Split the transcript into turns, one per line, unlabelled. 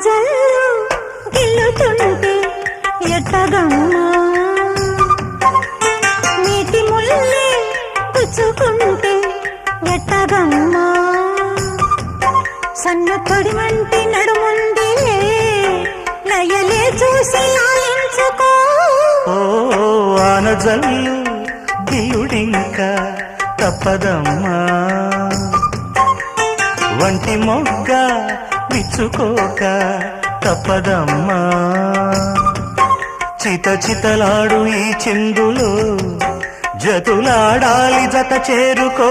ఆనజల్లు గిల్లుతుంటే ఎట్టగమ్మా నీటి ముల్లే గుచ్చుకుంటే ఎట్టగమ్మా సన్న తొడిమంటి నడుముంది నయలే చూసి ఆలించుకో
ఆనజల్లు గిల్లుడింకా తప్పదమ్మా వంటి మొగ్గ విచ్చుకోక తప్పదమ్మా చిత చితలాడు ఈ చిందులో జతులాడాలి జత చేరుకో